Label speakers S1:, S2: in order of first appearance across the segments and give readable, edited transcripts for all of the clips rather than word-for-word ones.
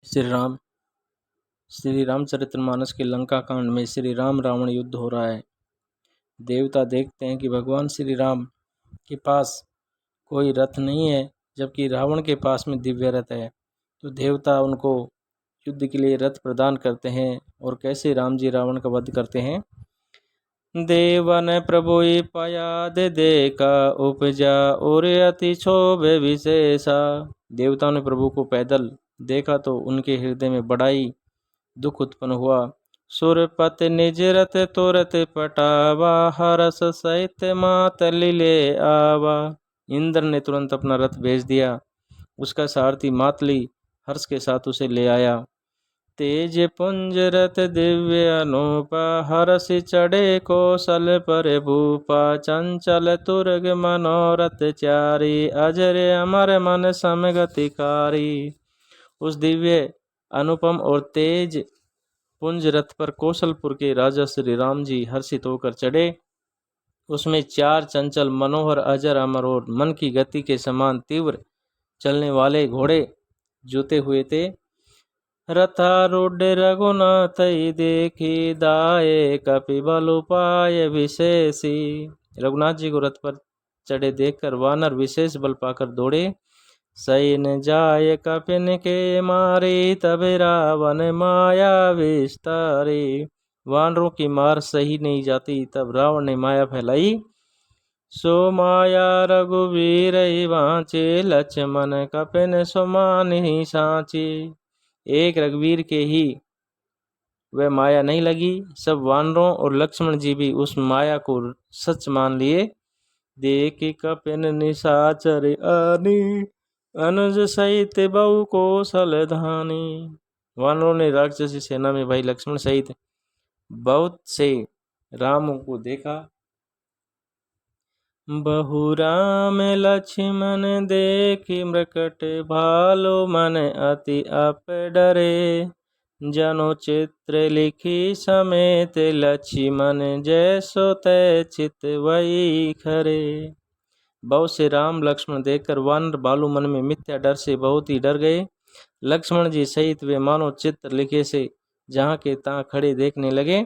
S1: श्री राम श्री रामचरितमानस के लंका कांड में श्री राम रावण युद्ध हो रहा है। देवता देखते हैं कि भगवान श्री राम के पास कोई रथ नहीं है, जबकि रावण के पास में दिव्य रथ है। तो देवता उनको युद्ध के लिए रथ प्रदान करते हैं और कैसे राम जी रावण का वध करते हैं। देवन प्रभु पयाद देखा उपजा और अति क्षोभ विशेषा। देवताओं ने प्रभु को पैदल देखा तो उनके हृदय में बड़ाई दुख उत्पन्न हुआ। सुरपत निज रथ तुरत पटावा, हरस सहित मात लीले आवा। इंद्र ने तुरंत अपना रथ भेज दिया, उसका सारथी मातली हर्ष के साथ उसे ले आया। तेज पुंज रथ दिव्य अनूपा, हरस चढ़े कौशल पर भूपा। चंचल तुरग मनोरथ चारी, अजर अमर मन समगतिकारी। उस दिव्य अनुपम और तेज पुंज रथ पर कौशलपुर के राजा श्री राम जी हर्षित होकर चढ़े। उसमें 4 चंचल मनोहर अजर अमर और मन की गति के समान तीव्र चलने वाले घोड़े जुते हुए थे। रथारूढ़ रघुनाथ देखी, दाये कपि बल उपाय विशेषी। रघुनाथ जी को रथ पर चढ़े देखकर वानर विशेष बल पाकर दौड़े। सैन जाय कपिन के मारे, तब रावण माया विस्तारे। वानरों की मार सही नहीं जाती, तब रावण ने माया फैलाई। सो माया रघुवीर वांचे, लक्ष्मण कपिन सुमान ही सांचे। एक रघुवीर के ही वह माया नहीं लगी, सब वानरों और लक्ष्मण जी भी उस माया को सच मान लिए। देख कपिन निशाचर आनी, अनुज सहित बहु कौशल धानी। वानरों ने राक्षसी सेना में भाई लक्ष्मण सहित बहुत से रामों को देखा। बहु राम लक्ष्मण देखी, मृकट भालो मन अति अप डरे। जनो चित्र लिखी समेत, लक्ष्मण जैसो तै चित वही खरे। बहुत से राम लक्ष्मण देखकर वानर बालू मन में मिथ्या डर से बहुत ही डर गए। लक्ष्मण जी सहित वे मानो चित्र लिखे से जहाँ के तहाँ खड़े देखने लगे।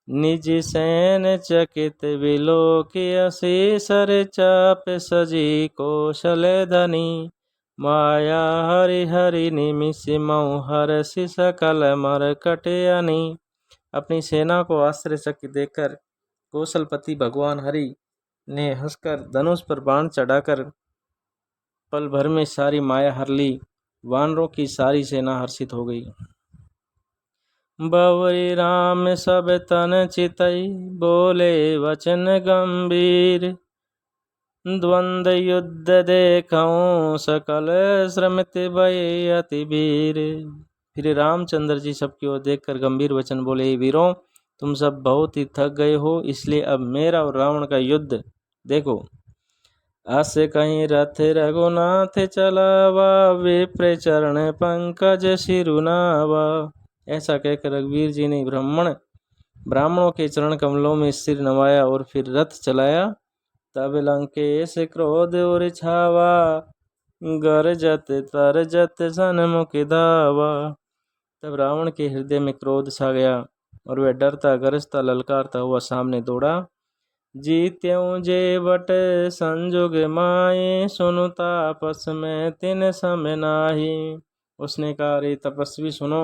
S1: निज सैन चकित विलोकियसी, सर चाप सजी कौशल धनी। माया हरि हरि निमिष मऊ, हरसि सकल मरकट अनी। अपनी सेना को आश्चर्यचकित देखकर कौशलपति भगवान हरि ने हंसकर धनुष पर बाण चढ़ाकर पल भर में सारी माया हर ली। वानरों की सारी सेना हर्षित हो गई। बवरी राम सब तन चितई, बोले वचन गंभीर। द्वंद युद्ध देखऊं, सकल श्रमित भय अति वीर। फिर रामचंद्र जी सबकी ओर देखकर गंभीर वचन बोले, वीरों तुम सब बहुत ही थक गए हो, इसलिए अब मेरा और रावण का युद्ध देखो। अस कहीं रथ रघुनाथ चलावा, विप्र चरण पंकज सिरुनावा। ऐसा कहकर रघुवीर जी ने ब्राह्मणों के चरण कमलों में सिर नवाया और फिर रथ चलाया। तब लंकेश क्रोध और छावा, गरजत तरजत सन्मुख धावा। तब रावण के हृदय में क्रोध छा गया और वह डरता गरजता ललकारता हुआ सामने दौड़ा। जीत्यों जे बट संजुग माए, सुनु तापस में तिन सम नाही। उसने कहा, रे तपस्वी सुनो,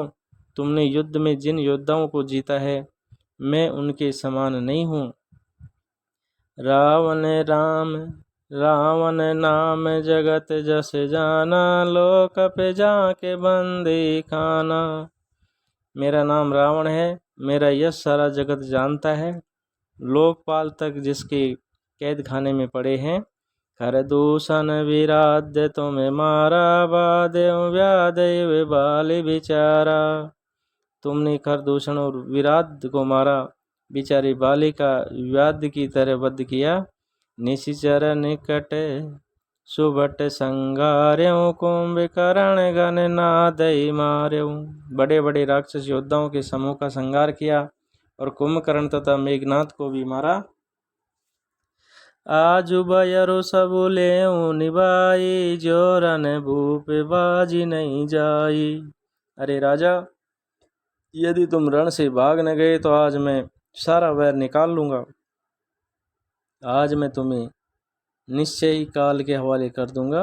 S1: तुमने युद्ध में जिन योद्धाओं को जीता है मैं उनके समान नहीं हूँ। रावण नाम जगत जस जाना, लोक पे जाके बंदी खाना। मेरा नाम रावण है, मेरा यश सारा जगत जानता है। लोकपाल तक जिसके कैद खाने में पड़े हैं। खर दूषण विराध्य तुम्हें मारा, बादेव व्यादेव बाल बिचारा। तुमने खरदूषण और विराध को मारा, बिचारी बालिका व्याध की तरह वध किया। निशिचर निकट सुभट संगार्यों, कुंभकर्ण गण नादई मार्यों। बड़े बड़े राक्षस योद्धाओं के समूह का संगार किया और कुंभकर्ण तथा मेघनाथ को भी मारा। आजु बयरु सबु लेऊं निभाई, जो रन भूप बाजी नहीं जाई। अरे राजा, यदि तुम रण से भाग न गए तो आज मैं सारा वैर निकाल लूंगा। आज मैं तुम्हें निश्चय ही काल के हवाले कर दूंगा।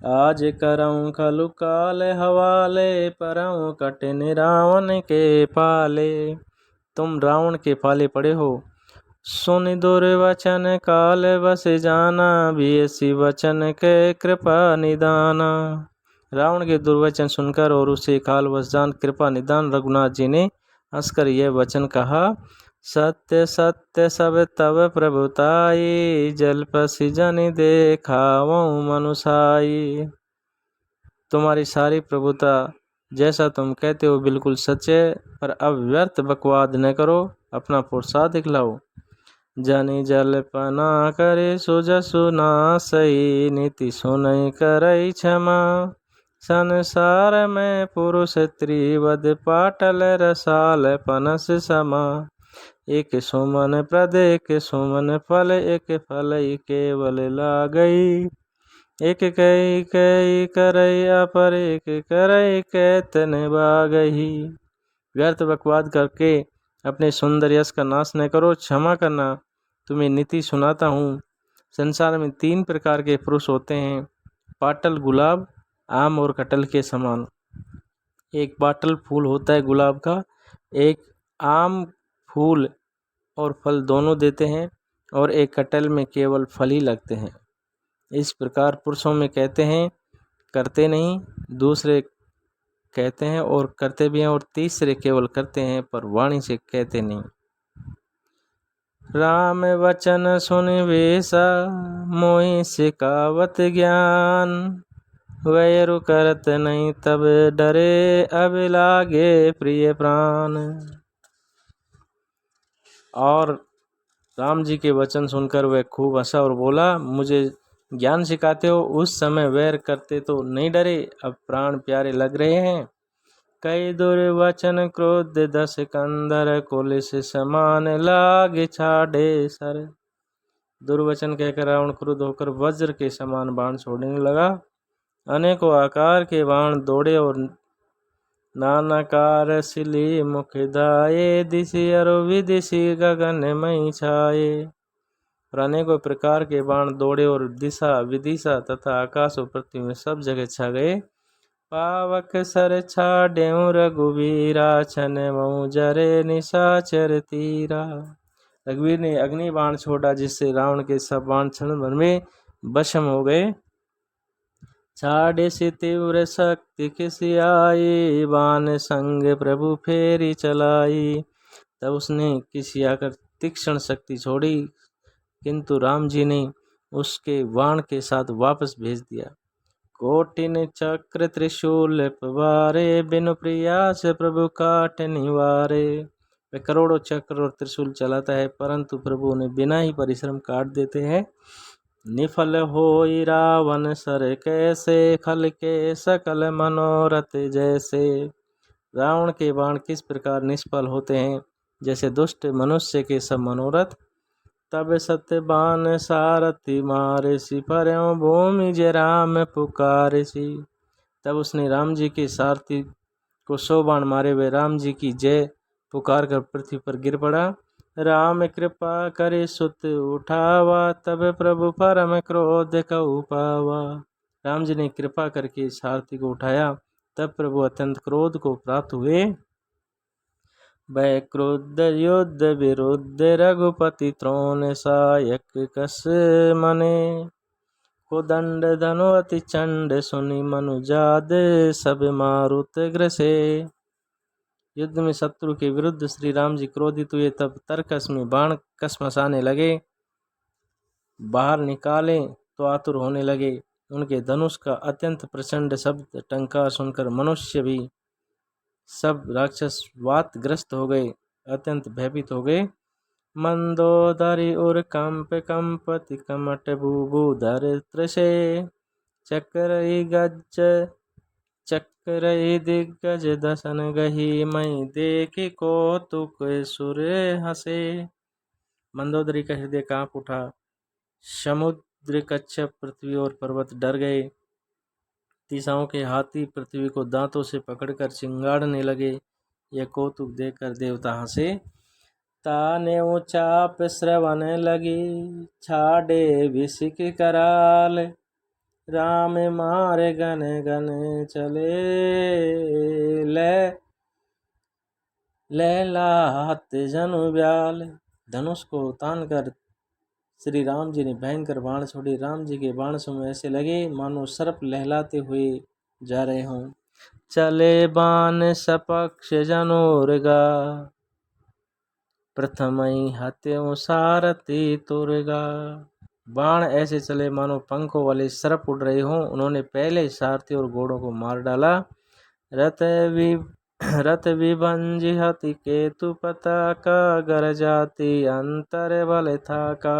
S1: आज करऊं खलु काल हवाले, परऊं कठिन रावण के पाले। तुम रावण के पाले पड़े हो। सुन दुर्वचन काल बस जाना, भी ऐसी वचन के कृपा निदाना। रावण के दुर्वचन सुनकर और उसे काल बस जान कृपा निदान रघुनाथ जी ने हंसकर यह वचन कहा, सत्य सत्य सब तब प्रभुताई, जल पसी जन देखावऊं मनुषाई। तुम्हारी सारी प्रभुता जैसा तुम कहते हो बिल्कुल सच है, पर अब व्यर्थ बकवाद न करो, अपना पुरुषार्थ दिखलाओ। जनि जल्पना करे सुजसु नासई, नीति सुनई करई क्षमा। संसार में पुरुष त्रिवद, पाटल रसाल पनस समा। एक सुमन प्रद एक सुमन फल, एक फल केवल लागई। एक कई कई करई अपर, एक करई कैतन बागही। व्यर्थ बकवाद करके अपने सुंदर यश का नाश न करो, क्षमा करना। तुम्हें नीति सुनाता हूँ। संसार में 3 प्रकार के पुरुष होते हैं, पाटल, गुलाब, आम और कटहल के समान। एक पाटल फूल होता है गुलाब का, एक आम फूल और फल दोनों देते हैं, और एक कटहल में केवल फल ही लगते हैं। इस प्रकार पुरुषों में कहते हैं करते नहीं, दूसरे कहते हैं और करते भी हैं, और तीसरे केवल करते हैं पर वाणी से कहते नहीं। राम वचन सुन वेसा, मोहि सिखावत ज्ञान। वैरु करत नहीं तब डरे, अब लागे प्रिय प्राण। और राम जी के वचन सुनकर वह खूब हंसा और बोला, मुझे ज्ञान सिखाते हो, उस समय वैर करते तो नहीं डरे, अब प्राण प्यारे लग रहे हैं। कई दुर्वचन क्रोध दस कंदर, कुलिस समान लागे छाड़े सर। दुर्वचन कहकर रावण क्रुद्ध होकर वज्र के समान बाण छोड़ने लगा। अनेकों आकार के बाण दौड़े और नानाकार सिली मुख धाये, दिशि अरु विदिशि गगन मई छाये। और अनेकों प्रकार के बाण दौड़े और दिशा विदिशा तथा आकाश और पृथ्वी में सब जगह छा गए। पावक सर छाड्यऊ रघुवीरा, छन मऊ जरे निशाचर तीरा। रघुवीर ने अग्नि बाण छोड़ा, जिससे रावण के सब बाण क्षण भर में भस्म हो गए। छाड़े से तीव्र शक्ति खिसियाई, बाण संग प्रभु फेरी चलाई। तब उसने खिसियाकर तीक्ष्ण शक्ति छोड़ी, किंतु राम जी ने उसके बाण के साथ वापस भेज दिया। कोटिन चक्र त्रिशूल पवारे, बिनु प्रयास प्रभु काट निवारे। वे करोड़ों चक्र और त्रिशूल चलाता है, परंतु प्रभु उन्हें बिना ही परिश्रम काट देते हैं। निफल होई रावण सर कैसे, खल के सकल मनोरथ जैसे। रावण के बाण किस प्रकार निष्फल होते हैं, जैसे दुष्ट मनुष्य के सब मनोरथ। तब सत्यबान सारथी मारे सी, पर्यों भूमि जय राम पुकारे सी। तब उसने राम जी के सारथी को 100 बाण मारे हुए राम जी की जय पुकार कर पृथ्वी पर गिर पड़ा। राम कृपा करे सुत उठावा, तब प्रभु परम क्रोध कऊ पावा। राम जी ने कृपा करके सारथी को उठाया, तब प्रभु अत्यंत क्रोध को प्राप्त हुए। वह क्रुद्ध युद्ध विरुद्ध, रघुपति त्रोण सायक कस मने। कोदंड धनुअति चंड, सुनि मनुजाद सब मारुत ग्रसे। युद्ध में शत्रु के विरुद्ध श्री राम जी क्रोधित हुए, तब तरकस में बाण कसमसाने लगे। बाहर निकाले तो आतुर होने लगे। उनके धनुष का अत्यंत प्रचंड शब्द टंकार सुनकर मनुष्य भी सब राक्षस वातग्रस्त हो गए, अत्यंत भयभीत हो गए। मंदोदरी उर कंप कंपति, कमट भूभूधर त्रसे। चक्रई गज चक्रई दिग्गज दसन गही, मई देखी कौतुक सुर हसे। मंदोदरी का हृदय कांप उठा, समुद्र कच्छप पृथ्वी और पर्वत डर गए। दिशाओं के हाथी पृथ्वी को दांतों से पकड़कर चिंगाड़ने लगे। यह कौतुक देखकर देवता हंसे। ताने चाप श्रवण लगी, छाड़े विसिक कराल। राम मारे गन गन चले, लहलात जनु ब्याल। धनुष को तान कर श्री राम जी ने भयंकर बाण छोड़े। राम जी के बाण समय ऐसे लगे मानो सर्प लहलाते हुए जा रहे हों। चले बाण सपक्ष जनोरगा, प्रथमई हत्यो सारथी तुरगा। बाण ऐसे चले मानो पंखों वाले सर्प उड़ रहे हों। उन्होंने पहले सारथी और घोड़ों को मार डाला। रथ विभंजिहति केतु पताका, गर जाति अंतर बल थाका।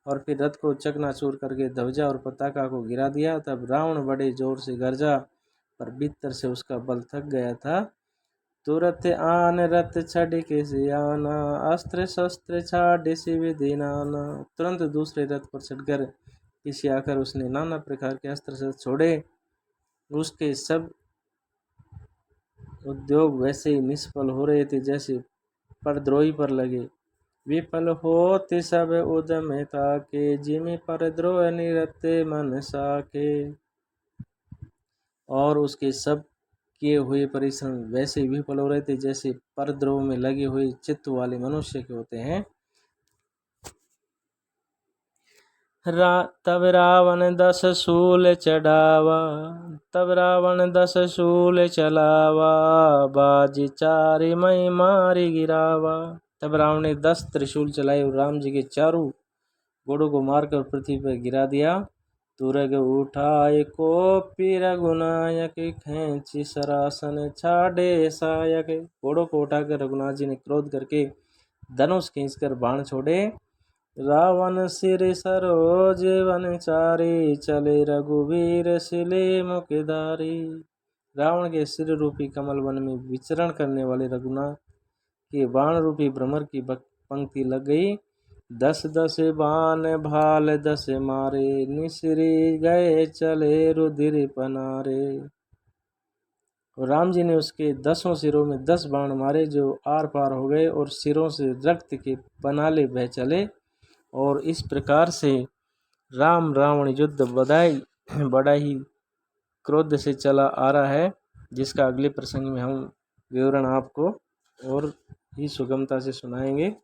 S1: और फिर रथ को चकनाचूर करके ध्वजा और पताका को गिरा दिया। तब रावण बड़े जोर से गरजा, पर भीतर से उसका बल थक गया था। तुरत आन रथ छड़ के सियाना, अस्त्र शस्त्र छाड़ विधि नाना। तुरंत दूसरे रथ पर चढ़कर किसी आकर उसने नाना प्रकार के अस्त्र शस्त्र छोड़े। उसके सब उद्योग वैसे ही निष्फल हो रहे थे जैसे परद्रोही पर लगे। विफल होते सब उद्यमता के, जिमि परद्रोह निरते मन साके। और उसके सब किए हुए परिश्रम वैसे विफल हो रहे थे जैसे परद्रोह में लगे हुए चित्त वाले मनुष्य के होते हैं। तब रावण 10 शूल चढ़ावा, तब रावण 10 शूल चलावा, बाजी चारि मई मारी गिरावा। तब रावण ने 10 त्रिशूल चलाए और राम जी के चारों घोड़ों को मारकर पृथ्वी पर गिरा दिया। तुरग उठाए को रघुनायक, खेची सरासन छाड़े सायक। घोड़ों को उठाकर रघुनाथ जी ने क्रोध करके धनुष खींचकर बाण छोड़े। रावण सिर सरोज वनचारी, चले रघुवीर शिले मुखधारी। रावण के सिर रूपी कमल वन में विचरण करने वाले रघुनाथ के बाण रूपी भ्रमर की पंक्ति लग गई। 10 10 बाण भाल 10 मारे, निसरी गए चले रुधिर पनारे। राम जी ने उसके 10 सिरों में 10 बाण मारे जो आर पार हो गए और सिरों से रक्त के पनाले बह चले। और इस प्रकार से राम रावण युद्ध बड़ा ही क्रोध से चला आ रहा है, जिसका अगले प्रसंग में हम विवरण आपको और ही सुगमता से सुनाएंगे।